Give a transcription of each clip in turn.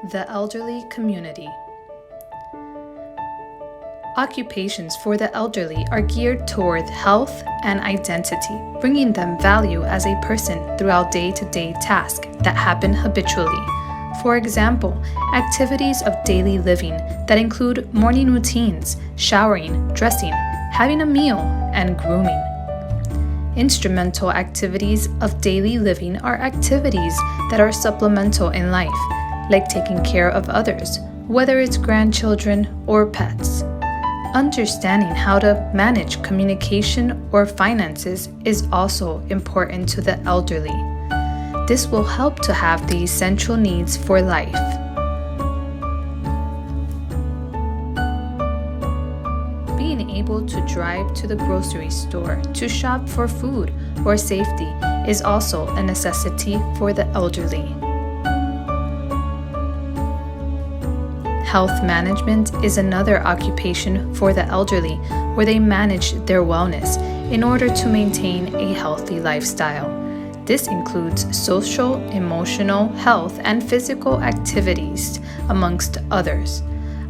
The elderly community. Occupations for the elderly are geared toward health and identity, bringing them value as a person throughout day-to-day tasks that happen habitually. For example, activities of daily living that include morning routines, showering, dressing, having a meal, and grooming. Instrumental activities of daily living are activities that are supplemental in life, like taking care of others, whether it's grandchildren or pets. Understanding how to manage communication or finances is also important to the elderly. This will help to have the essential needs for life. Being able to drive to the grocery store to shop for food or safety is also a necessity for the elderly. Health management is another occupation for the elderly where they manage their wellness in order to maintain a healthy lifestyle. This includes social, emotional, health, and physical activities, amongst others.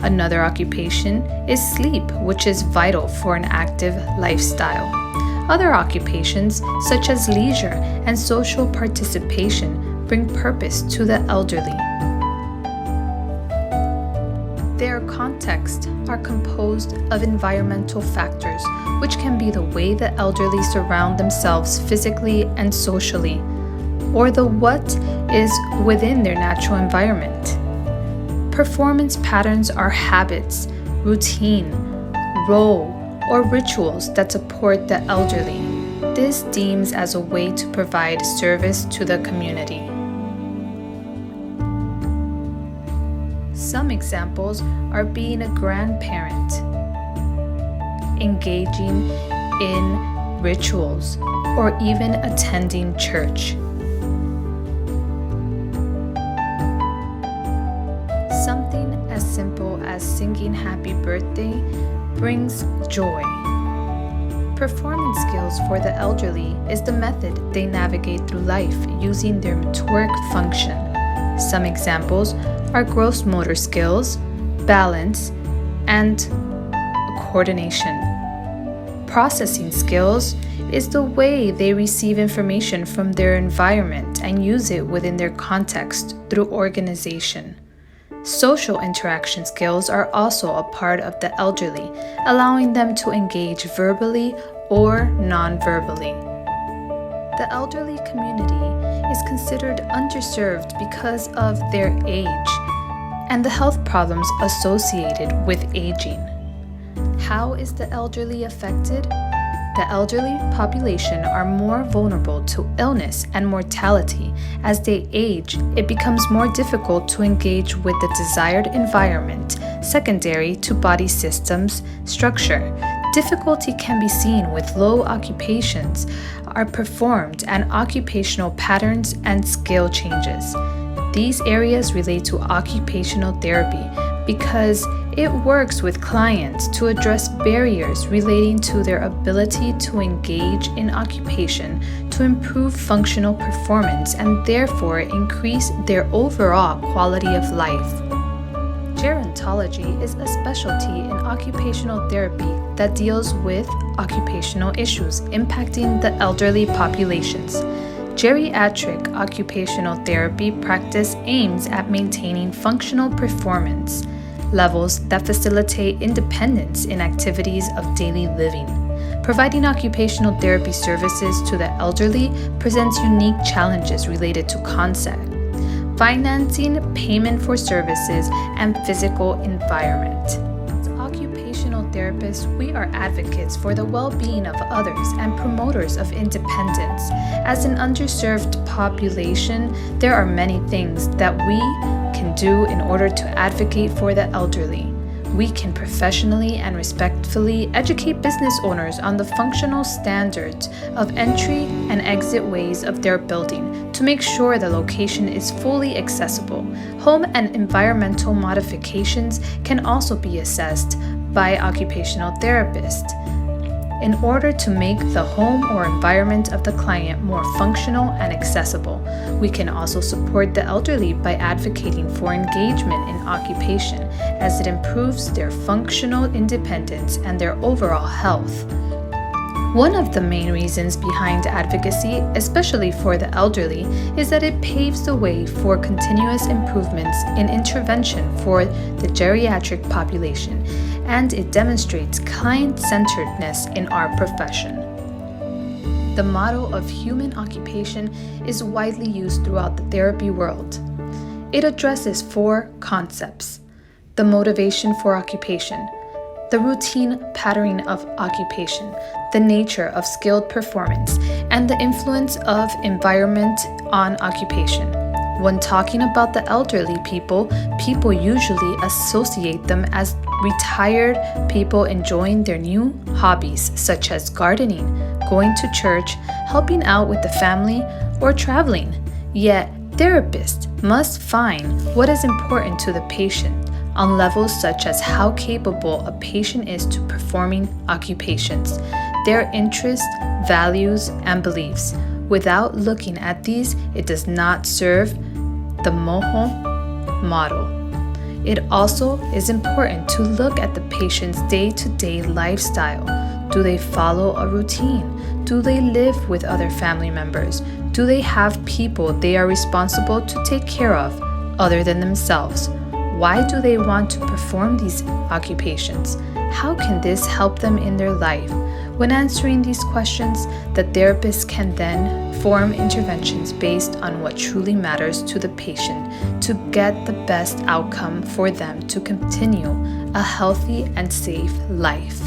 Another occupation is sleep, which is vital for an active lifestyle. Other occupations, such as leisure and social participation, bring purpose to the elderly. Their contexts are composed of environmental factors, which can be the way the elderly surround themselves physically and socially, or the what is within their natural environment. Performance patterns are habits, routine, role, or rituals that support the elderly. This deems as a way to provide service to the community. Some examples are being a grandparent, engaging in rituals, or even attending church. Something as simple as singing happy birthday brings joy. Performance skills for the elderly is the method they navigate through life using their motoric function. Some examples are gross motor skills, balance, and coordination. Processing skills is the way they receive information from their environment and use it within their context through organization. Social interaction skills are also a part of the elderly, allowing them to engage verbally or non-verbally. The elderly community is considered underserved because of their age and the health problems associated with aging. How is the elderly affected? The elderly population are more vulnerable to illness and mortality. As they age, it becomes more difficult to engage with the desired environment, secondary to body systems structure. Difficulty can be seen with low occupations are performed and occupational patterns and skill changes. These areas relate to occupational therapy because it works with clients to address barriers relating to their ability to engage in occupation to improve functional performance and therefore increase their overall quality of life. Gerontology is a specialty in occupational therapy that deals with occupational issues impacting the elderly populations. Geriatric occupational therapy practice aims at maintaining functional performance levels that facilitate independence in activities of daily living. Providing occupational therapy services to the elderly presents unique challenges related to concept, financing, payment for services, and physical environment. As occupational therapists, we are advocates for the well-being of others and promoters of independence. As an underserved population, there are many things that we can do in order to advocate for the elderly. We can professionally and respectfully educate business owners on the functional standards of entry and exit ways of their building to make sure the location is fully accessible. Home and environmental modifications can also be assessed by occupational therapists. in order to make the home or environment of the client more functional and accessible. We can also support the elderly by advocating for engagement in occupation, as it improves their functional independence and their overall health. One of the main reasons behind advocacy, especially for the elderly, is that it paves the way for continuous improvements in intervention for the geriatric population, and it demonstrates client-centeredness in our profession. The model of human occupation is widely used throughout the therapy world. It addresses 4 concepts: the motivation for occupation, the routine patterning of occupation, the nature of skilled performance, and the influence of environment on occupation. When talking about the elderly people usually associate them as retired people enjoying their new hobbies, such as gardening, going to church, helping out with the family, or traveling. Yet, therapists must find what is important to the patient on levels such as how capable a patient is to performing occupations, their interests, values, and beliefs. Without looking at these, it does not serve the MOHO model. It also is important to look at the patient's day-to-day lifestyle. Do they follow a routine? Do they live with other family members? Do they have people they are responsible to take care of other than themselves? Why do they want to perform these occupations? How can this help them in their life? When answering these questions, the therapist can then form interventions based on what truly matters to the patient to get the best outcome for them to continue a healthy and safe life.